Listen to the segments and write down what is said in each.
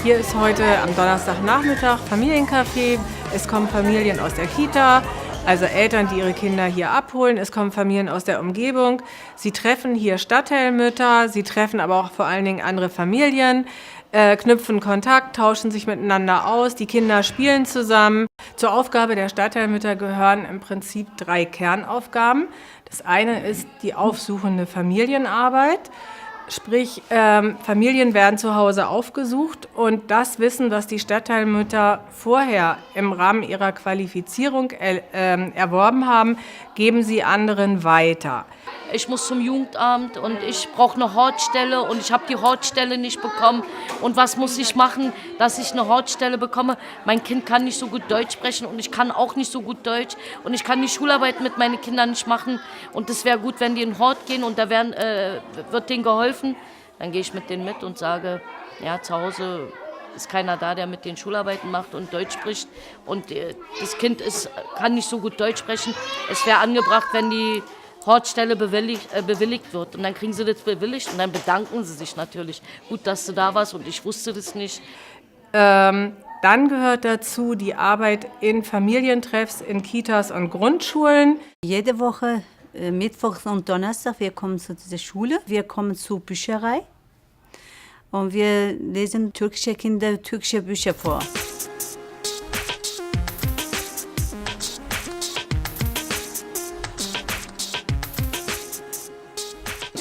Hier ist heute am Donnerstagnachmittag Familiencafé. Es kommen Familien aus der Kita, also Eltern, die ihre Kinder hier abholen. Es kommen Familien aus der Umgebung. Sie treffen hier Stadtteilmütter, sie treffen aber auch vor allen Dingen andere Familien, knüpfen Kontakt, tauschen sich miteinander aus. Die Kinder spielen zusammen. Zur Aufgabe der Stadtteilmütter gehören im Prinzip 3 Kernaufgaben. Das eine ist die aufsuchende Familienarbeit. Sprich, Familien werden zu Hause aufgesucht und das Wissen, was die Stadtteilmütter vorher im Rahmen ihrer Qualifizierung erworben haben, geben sie anderen weiter. Ich muss zum Jugendamt und ich brauche eine Hortstelle und ich habe die Hortstelle nicht bekommen. Und was muss ich machen, dass ich eine Hortstelle bekomme? Mein Kind kann nicht so gut Deutsch sprechen und ich kann auch nicht so gut Deutsch. Und ich kann die Schularbeit mit meinen Kindern nicht machen. Und es wäre gut, wenn die in den Hort gehen und da wird denen geholfen. Dann gehe ich mit denen mit und sage, ja, zu Hause ist keiner da, der mit den Schularbeiten macht und Deutsch spricht. Und das Kind kann nicht so gut Deutsch sprechen. Es wäre angebracht, wenn die Hortstelle bewilligt wird. Und dann kriegen sie das bewilligt und dann bedanken sie sich natürlich. Gut, dass du da warst und ich wusste das nicht. Dann gehört dazu die Arbeit in Familientreffs, in Kitas und Grundschulen. Jede Woche, Mittwoch und Donnerstag, wir kommen zu dieser Schule. Wir kommen zur Bücherei und wir lesen türkische Kinder türkische Bücher vor.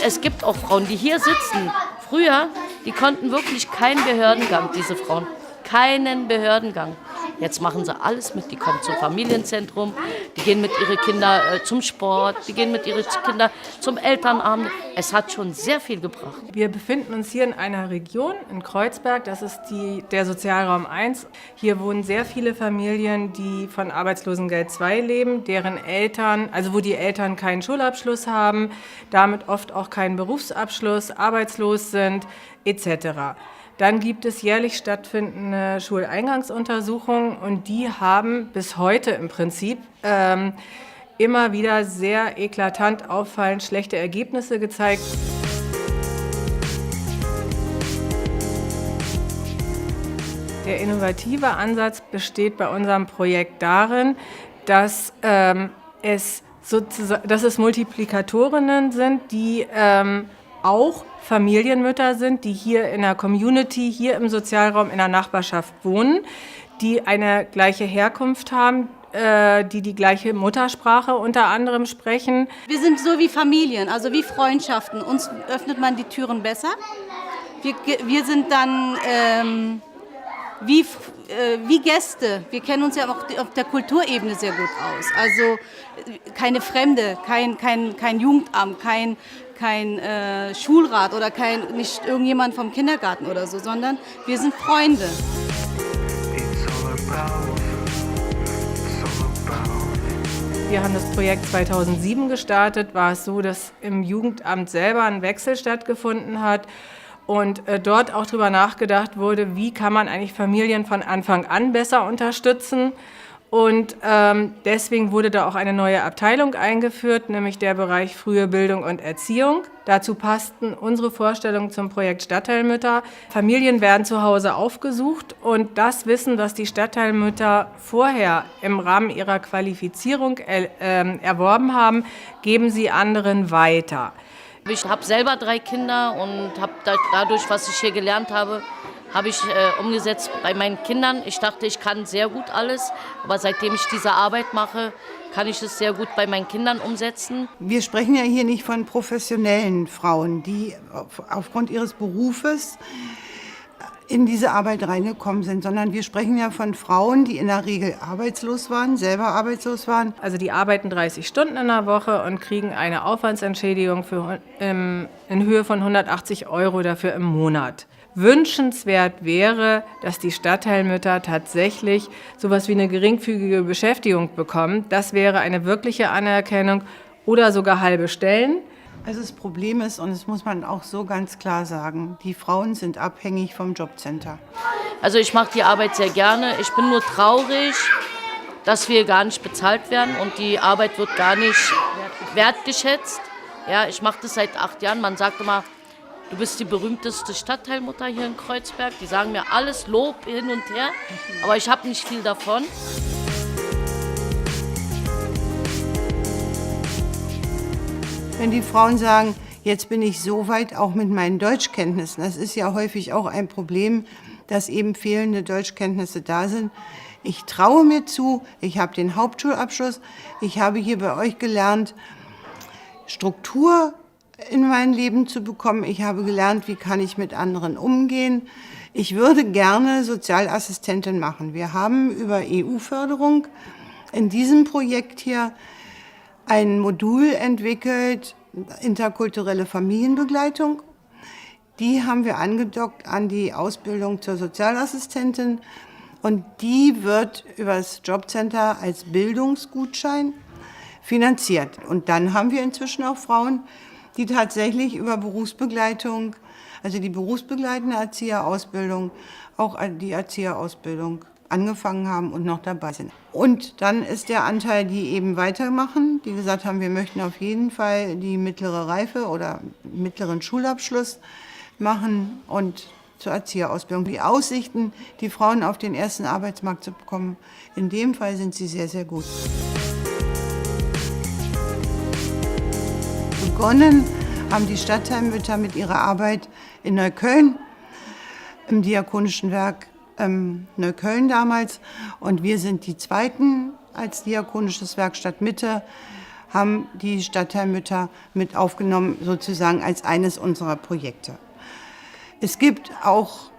Es gibt auch Frauen, die hier sitzen. Früher, die konnten wirklich keinen Behördengang, diese Frauen. Keinen Behördengang. Jetzt machen sie alles mit. Die kommen zum Familienzentrum, die gehen mit ihren Kindern zum Sport, die gehen mit ihren Kindern zum Elternabend. Es hat schon sehr viel gebracht. Wir befinden uns hier in einer Region, in Kreuzberg, das ist der Sozialraum 1. Hier wohnen sehr viele Familien, die von Arbeitslosengeld II leben, deren Eltern, also wo die Eltern keinen Schulabschluss haben, damit oft auch keinen Berufsabschluss, arbeitslos sind, etc. Dann gibt es jährlich stattfindende Schuleingangsuntersuchungen und die haben bis heute im Prinzip immer wieder sehr eklatant auffallend schlechte Ergebnisse gezeigt. Der innovative Ansatz besteht bei unserem Projekt darin, dass es Multiplikatorinnen sind, die auch Familienmütter sind, die hier in der Community, hier im Sozialraum, in der Nachbarschaft wohnen, die eine gleiche Herkunft haben, die gleiche Muttersprache unter anderem sprechen. Wir sind so wie Familien, also wie Freundschaften. Uns öffnet man die Türen besser. Wir sind dann wie Gäste. Wir kennen uns ja auch auf der Kulturebene sehr gut aus. Also keine Fremde, kein Jugendamt, kein Schulrat oder nicht irgendjemand vom Kindergarten oder so, sondern wir sind Freunde. Wir haben das Projekt 2007 gestartet, war es so, dass im Jugendamt selber ein Wechsel stattgefunden hat und dort auch darüber nachgedacht wurde, wie kann man eigentlich Familien von Anfang an besser unterstützen. Und deswegen wurde da auch eine neue Abteilung eingeführt, nämlich der Bereich Frühe Bildung und Erziehung. Dazu passten unsere Vorstellungen zum Projekt Stadtteilmütter. Familien werden zu Hause aufgesucht und das Wissen, was die Stadtteilmütter vorher im Rahmen ihrer Qualifizierung erworben haben, geben sie anderen weiter. Ich habe selber 3 Kinder und habe dadurch, was ich hier gelernt habe, habe ich umgesetzt bei meinen Kindern. Ich dachte, ich kann sehr gut alles, aber seitdem ich diese Arbeit mache, kann ich es sehr gut bei meinen Kindern umsetzen. Wir sprechen ja hier nicht von professionellen Frauen, die aufgrund ihres Berufes in diese Arbeit reingekommen sind, sondern wir sprechen ja von Frauen, die in der Regel arbeitslos waren, selber arbeitslos waren. Also die arbeiten 30 Stunden in der Woche und kriegen eine Aufwandsentschädigung in Höhe von 180 € dafür im Monat. Wünschenswert wäre, dass die Stadtteilmütter tatsächlich sowas wie eine geringfügige Beschäftigung bekommen. Das wäre eine wirkliche Anerkennung oder sogar halbe Stellen. Also das Problem ist, und das muss man auch so ganz klar sagen, die Frauen sind abhängig vom Jobcenter. Also ich mache die Arbeit sehr gerne. Ich bin nur traurig, dass wir gar nicht bezahlt werden und die Arbeit wird gar nicht wertgeschätzt. Ja, ich mache das seit 8 Jahren. Man sagt immer, du bist die berühmteste Stadtteilmutter hier in Kreuzberg. Die sagen mir alles Lob hin und her, aber ich habe nicht viel davon. Wenn die Frauen sagen, jetzt bin ich so weit auch mit meinen Deutschkenntnissen, das ist ja häufig auch ein Problem, dass eben fehlende Deutschkenntnisse da sind. Ich traue mir zu, ich habe den Hauptschulabschluss, ich habe hier bei euch gelernt, Struktur in mein Leben zu bekommen. Ich habe gelernt, wie kann ich mit anderen umgehen. Ich würde gerne Sozialassistentin machen. Wir haben über EU-Förderung in diesem Projekt hier ein Modul entwickelt, interkulturelle Familienbegleitung. Die haben wir angedockt an die Ausbildung zur Sozialassistentin und die wird über das Jobcenter als Bildungsgutschein finanziert. Und dann haben wir inzwischen auch Frauen, die tatsächlich über Berufsbegleitung, also die berufsbegleitende Erzieherausbildung, auch die Erzieherausbildung angefangen haben und noch dabei sind. Und dann ist der Anteil, die eben weitermachen, die gesagt haben, wir möchten auf jeden Fall die mittlere Reife oder mittleren Schulabschluss machen und zur Erzieherausbildung. Die Aussichten, die Frauen auf den ersten Arbeitsmarkt zu bekommen, in dem Fall sind sie sehr, sehr gut. Begonnen haben die Stadtteilmütter mit ihrer Arbeit in Neukölln, im Diakonischen Werk Neukölln damals. Und wir sind die Zweiten als Diakonisches Werk Stadtmitte, haben die Stadtteilmütter mit aufgenommen, sozusagen als eines unserer Projekte. Es gibt auch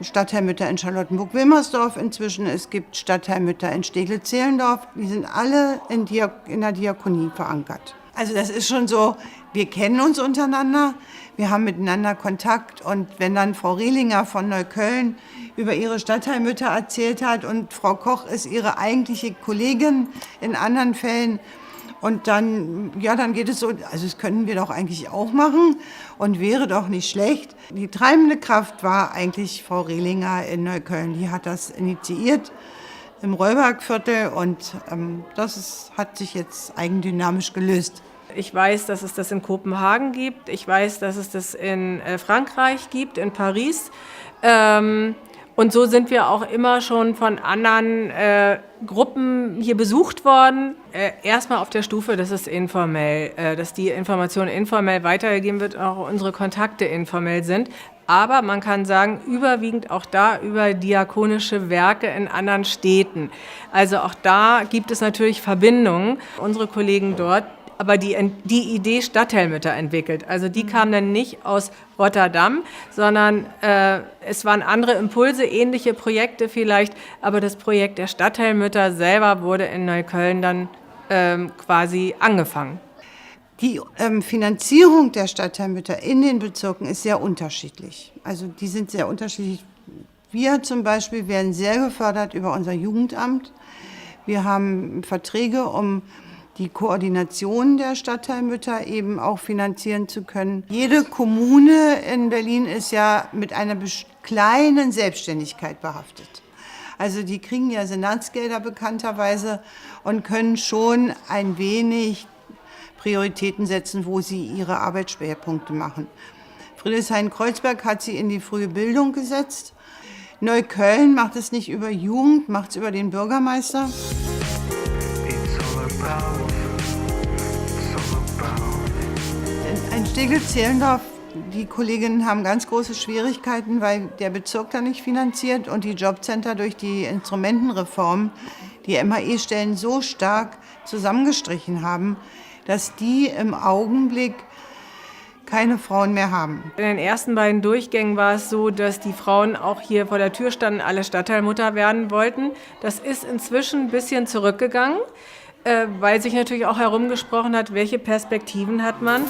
Stadtteilmütter in Charlottenburg-Wilmersdorf inzwischen, es gibt Stadtteilmütter in Steglitz-Zehlendorf, die sind alle in der Diakonie verankert. Also das ist schon so, wir kennen uns untereinander, wir haben miteinander Kontakt und wenn dann Frau Rehlinger von Neukölln über ihre Stadtteilmütter erzählt hat und Frau Koch ist ihre eigentliche Kollegin in anderen Fällen und dann geht es so, also das könnten wir doch eigentlich auch machen und wäre doch nicht schlecht. Die treibende Kraft war eigentlich Frau Rehlinger in Neukölln, die hat das initiiert im Rollbergviertel und hat sich jetzt eigendynamisch gelöst. Ich weiß, dass es das in Kopenhagen gibt. Ich weiß, dass es das in Frankreich gibt, in Paris. Und so sind wir auch immer schon von anderen Gruppen hier besucht worden. Erstmal auf der Stufe, dass es informell, dass die Information informell weitergegeben wird, auch unsere Kontakte informell sind. Aber man kann sagen, überwiegend auch da über diakonische Werke in anderen Städten. Also auch da gibt es natürlich Verbindungen. Unsere Kollegen dort, aber die Idee Stadtteilmütter entwickelt. Also die kam dann nicht aus Rotterdam, sondern es waren andere Impulse, ähnliche Projekte vielleicht, aber das Projekt der Stadtteilmütter selber wurde in Neukölln dann quasi angefangen. Die Finanzierung der Stadtteilmütter in den Bezirken ist sehr unterschiedlich. Also die sind sehr unterschiedlich. Wir zum Beispiel werden sehr gefördert über unser Jugendamt. Wir haben Verträge, um die Koordination der Stadtteilmütter eben auch finanzieren zu können. Jede Kommune in Berlin ist ja mit einer kleinen Selbstständigkeit behaftet. Also die kriegen ja Senatsgelder bekannterweise und können schon ein wenig Prioritäten setzen, wo sie ihre Arbeitsschwerpunkte machen. Friedrichshain-Kreuzberg hat sie in die frühe Bildung gesetzt. Neukölln macht es nicht über Jugend, macht es über den Bürgermeister. In Steglitz-Zehlendorf, die Kolleginnen haben ganz große Schwierigkeiten, weil der Bezirk da nicht finanziert und die Jobcenter durch die Instrumentenreform die MHE-Stellen so stark zusammengestrichen haben, dass die im Augenblick keine Frauen mehr haben. In den ersten beiden Durchgängen war es so, dass die Frauen auch hier vor der Tür standen, alle Stadtteilmutter werden wollten. Das ist inzwischen ein bisschen zurückgegangen, weil sich natürlich auch herumgesprochen hat, welche Perspektiven hat man.